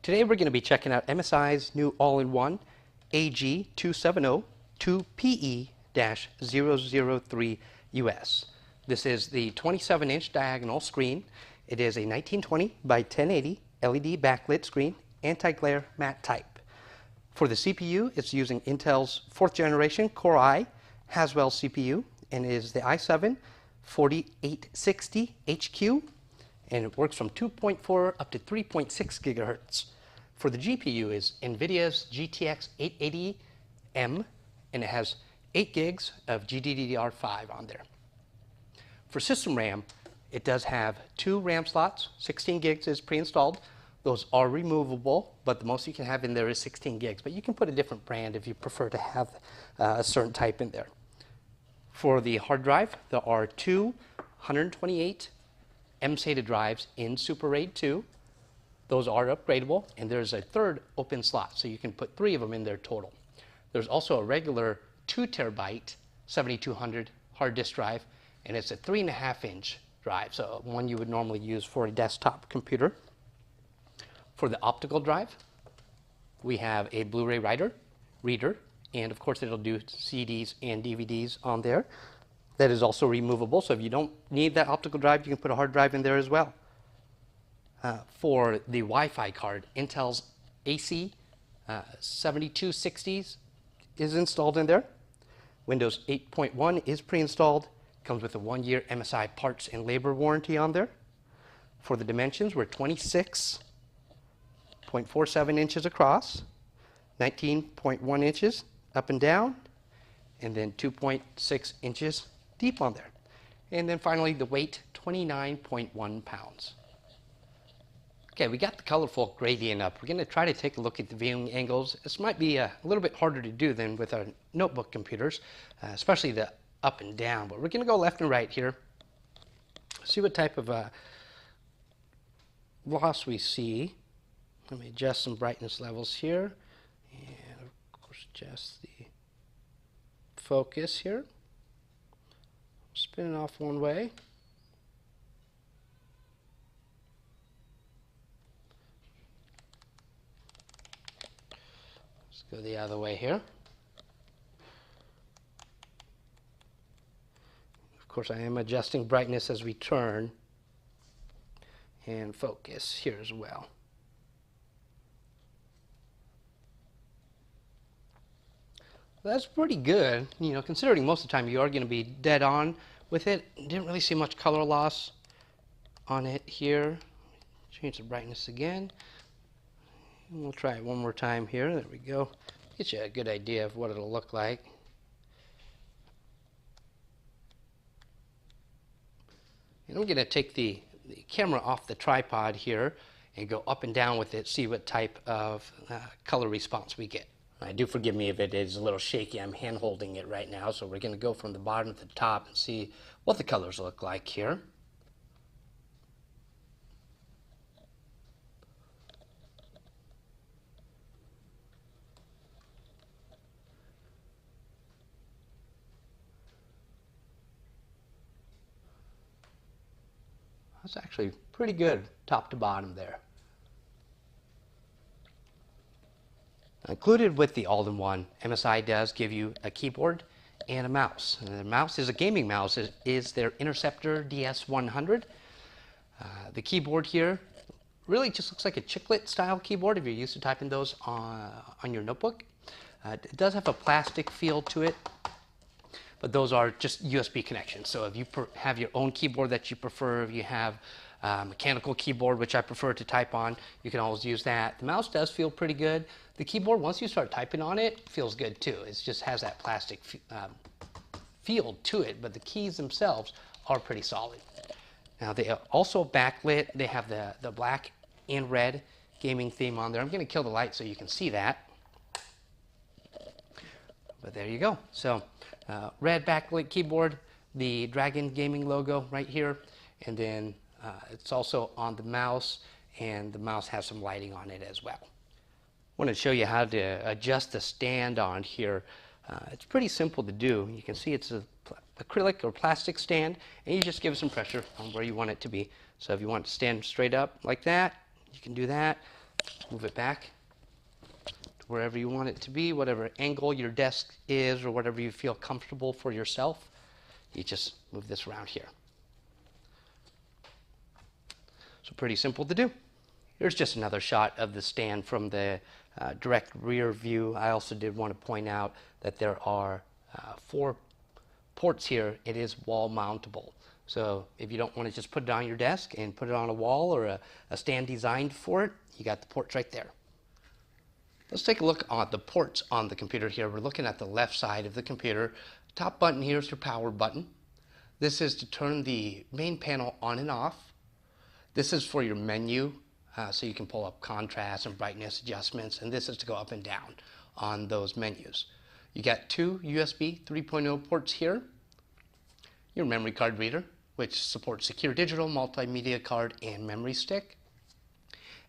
Today we're going to be checking out MSI's new all-in-one AG270 2PE-003 US. This is the 27-inch diagonal screen. It is a 1920 by 1080 LED backlit screen, anti-glare matte type. For the CPU, it's using Intel's 4th generation Core i Haswell CPU, and it is the i7-4860HQ, and it works from 2.4 up to 3.6 gigahertz. For the GPU is Nvidia's GTX 880M, and it has 8 gigs of GDDR5 on there. For system RAM, it does have 2 RAM slots. 16 gigs is pre-installed. Those are removable, but the most you can have in there is 16 gigs. But you can put a different brand if you prefer to have a certain type in there. For the hard drive, there are 2 128 mSATA drives in Super RAID 2. Those are upgradable, and there's a 3rd open slot, so you can put 3 of them in there total. There's also a regular 2 terabyte 7200 hard disk drive, and it's a 3.5-inch drive, so one you would normally use for a desktop computer. For the optical drive, we have a Blu-ray reader, and of course it'll do CDs and DVDs on there. That is also removable, so if you don't need that optical drive, you can put a hard drive in there as well. For the Wi-Fi card, Intel's AC 7260s is installed in there. Windows 8.1 is pre-installed. Comes with a 1-year MSI parts and labor warranty on there. For the dimensions, we're 26.47 inches across, 19.1 inches up and down, and then 2.6 inches deep on there. And then finally, the weight, 29.1 pounds. Okay, we got the colorful gradient up. We're going to try to take a look at the viewing angles. This might be a little bit harder to do than with our notebook computers, especially the up and down. But we're going to go left and right here. See what type of loss we see. Let me adjust some brightness levels here. And of course, adjust the focus here. Spinning off one way. Let's go the other way here. Of course, I am adjusting brightness as we turn, and focus here as well. That's pretty good, you know, considering most of the time you are going to be dead on with it. Didn't really see much color loss on it here. Change the brightness again. And we'll try it one more time here. There we go. Get you a good idea of what it'll look like. And I'm going to take the camera off the tripod here and go up and down with it, see what type of color response we get. Do forgive me if it is a little shaky. I'm hand holding it right now, so we're going to go from the bottom to the top and see what the colors look like here. That's actually pretty good top to bottom there. Included with the all-in-one, MSI does give you a keyboard and a mouse. And the mouse is a gaming mouse. It is their Interceptor DS100. The keyboard here really just looks like a chiclet style keyboard if you're used to typing those on your notebook. It does have a plastic feel to it, but those are just USB connections. So if you have your own keyboard that you prefer, if you have a mechanical keyboard, which I prefer to type on, you can always use that. The mouse does feel pretty good. The keyboard, once you start typing on it, feels good too. It just has that plastic feel to it, but the keys themselves are pretty solid. Now they are also backlit. They have the black and red gaming theme on there. I'm going to kill the light so you can see that. But there you go. So red backlit keyboard, the Dragon Gaming logo right here, and then it's also on the mouse, and the mouse has some lighting on it as well. I want to show you how to adjust the stand on here. It's pretty simple to do. You can see it's a acrylic or plastic stand, and you just give it some pressure on where you want it to be. So if you want it to stand straight up like that, you can do that. Move it back to wherever you want it to be, whatever angle your desk is or whatever you feel comfortable for yourself. You just move this around here. So pretty simple to do. Here's just another shot of the stand from the direct rear view. I also did want to point out that there are 4 ports here. It is wall mountable. So if you don't want to just put it on your desk and put it on a wall or a stand designed for it, you got the ports right there. Let's take a look at the ports on the computer here. We're looking at the left side of the computer. Top button here is your power button. This is to turn the main panel on and off. This is for your menu, so you can pull up contrast and brightness adjustments, and this is to go up and down on those menus. You got 2 USB 3.0 ports here. Your memory card reader, which supports secure digital, multimedia card, and memory stick.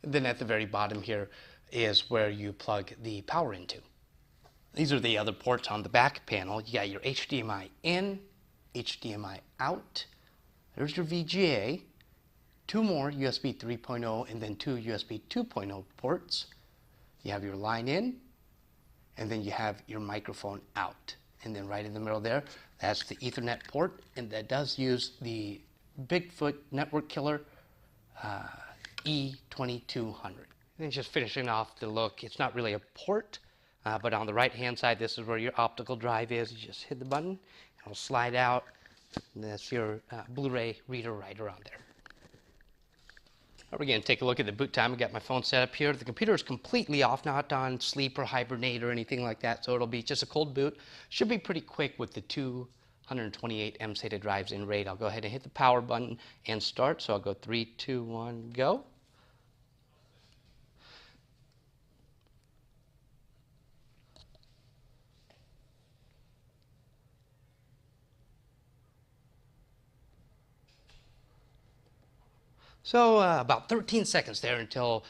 And then at the very bottom here is where you plug the power into. These are the other ports on the back panel. You got your HDMI in, HDMI out. There's your VGA. 2 more USB 3.0 and then 2 USB 2.0 ports. You have your line in, and then you have your microphone out. And then right in the middle there, that's the Ethernet port, and that does use the Bigfoot Network Killer E2200. And then just finishing off the look, it's not really a port, but on the right-hand side, this is where your optical drive is. You just hit the button, it'll slide out, and that's your Blu-ray reader right around there. We're going to take a look at the boot time. I got my phone set up here. The computer is completely off, not on sleep or hibernate or anything like that, so it'll be just a cold boot. Should be pretty quick with the 228 mSATA drives in RAID. I'll go ahead and hit the power button and start. So I'll go 3, 2, 1, go. So about 13 seconds there until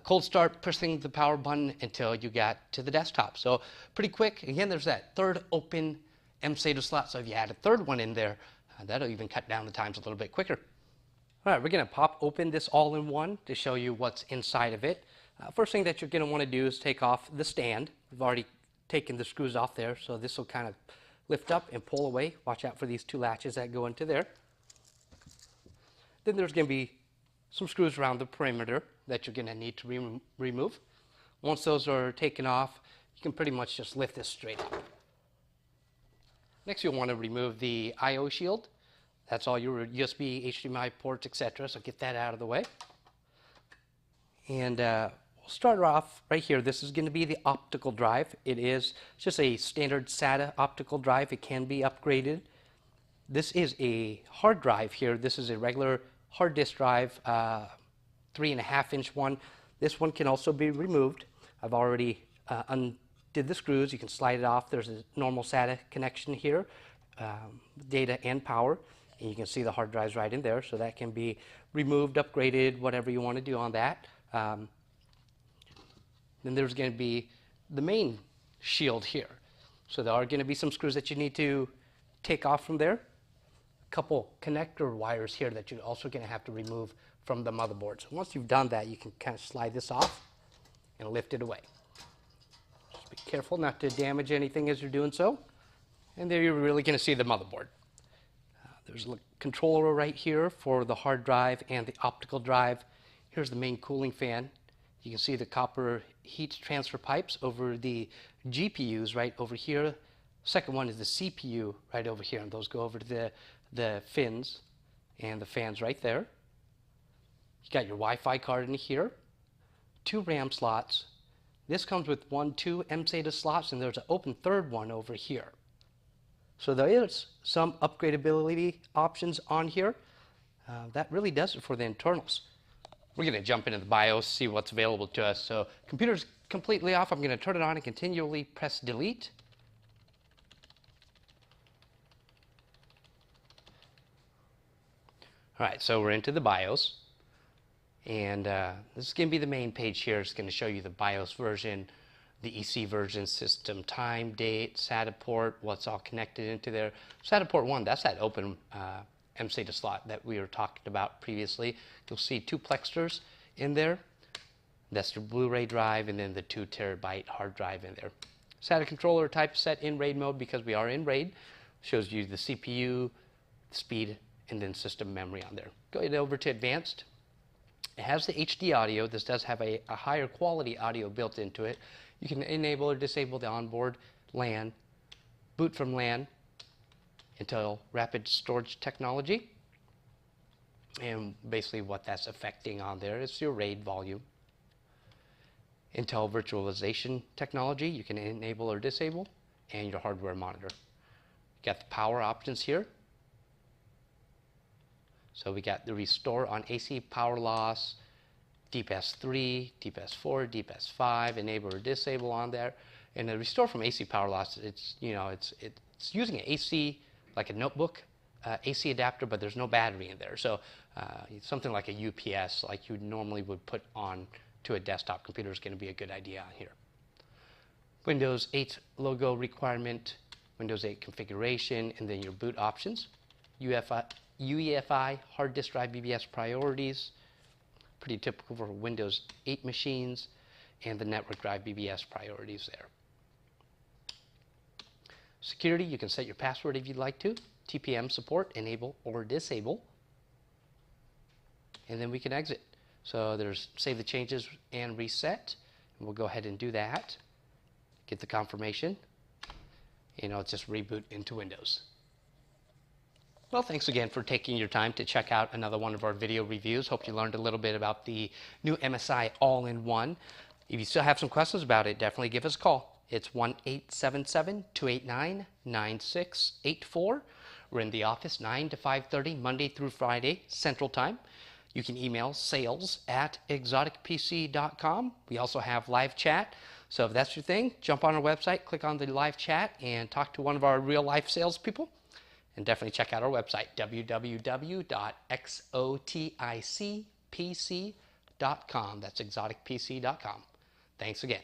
cold start, pushing the power button until you got to the desktop. So pretty quick. Again, there's that third open mSATA slot. So if you add a third one in there, that'll even cut down the times a little bit quicker. All right, we're going to pop open this all-in-one to show you what's inside of it. First thing that you're going to want to do is take off the stand. We've already taken the screws off there, so this will kind of lift up and pull away. Watch out for these 2 latches that go into there. Then there's going to be some screws around the perimeter that you're going to need to remove. Once those are taken off, you can pretty much just lift this straight up. Next, you'll want to remove the I/O shield. That's all your USB, HDMI ports, etc. So get that out of the way. And we'll start off right here. This is going to be the optical drive. It is just a standard SATA optical drive. It can be upgraded. This is a hard drive here. This is a regular hard disk drive, 3.5-inch one. This one can also be removed. I've already undid the screws. You can slide it off. There's a normal SATA connection here, data and power, and you can see the hard drives right in there. So that can be removed, upgraded, whatever you want to do on that. Then there's going to be the main shield here. So there are going to be some screws that you need to take off from there. Couple connector wires here that you're also going to have to remove from the motherboard. So once you've done that, you can kind of slide this off and lift it away. Just be careful not to damage anything as you're doing so. And there you're really going to see the motherboard. There's a controller right here for the hard drive and the optical drive. Here's the main cooling fan. You can see the copper heat transfer pipes over the GPUs right over here. Second one is the CPU right over here, and those go over to the fins and the fans right there. You got your Wi-Fi card in here, 2 RAM slots. This comes with 2 mSATA slots, and there's an open third one over here. So there is some upgradability options on here. That really does it for the internals. We're going to jump into the BIOS, see what's available to us. So computer's completely off. I'm going to turn it on and continually press delete. All right, so we're into the BIOS, and this is going to be the main page here. It's going to show you the BIOS version, the EC version, system time, date, SATA port, what's all connected into there. SATA port 1, that's that open mSATA slot that we were talking about previously. You'll see 2 plextors in there. That's the Blu-ray drive, and then the 2 terabyte hard drive in there. SATA controller type set in RAID mode because we are in RAID. Shows you the CPU, speed, and then system memory on there. Go over to advanced. It has the HD audio. This does have a higher quality audio built into it. You can enable or disable the onboard LAN, boot from LAN, Intel rapid storage technology. And basically what that's affecting on there is your RAID volume. Intel virtualization technology, you can enable or disable, and your hardware monitor. You got the power options here. So we got the restore on AC power loss, DPS 3, DPS 4, DPS 5, enable or disable on there. And the restore from AC power loss, it's using an AC, like a notebook AC adapter, but there's no battery in there. So something like a UPS, like you normally would put on to a desktop computer, is going to be a good idea on here. Windows 8 logo requirement, Windows 8 configuration, and then your boot options. UEFI hard disk drive BBS priorities, pretty typical for Windows 8 machines, and the network drive BBS priorities there. Security, you can set your password if you'd like to. TPM support, enable or disable. And then we can exit. So there's save the changes and reset. And we'll go ahead and do that. Get the confirmation. And it'll just reboot into Windows. Well, thanks again for taking your time to check out another one of our video reviews. Hope you learned a little bit about the new MSI All-in-One. If you still have some questions about it, definitely give us a call. It's 1-877-289-9684. We're in the office 9 to 5:30, Monday through Friday, Central Time. You can email sales@exoticpc.com. We also have live chat. So if that's your thing, jump on our website, click on the live chat, and talk to one of our real-life salespeople. And definitely check out our website, www.xoticpc.com. That's exoticpc.com. Thanks again.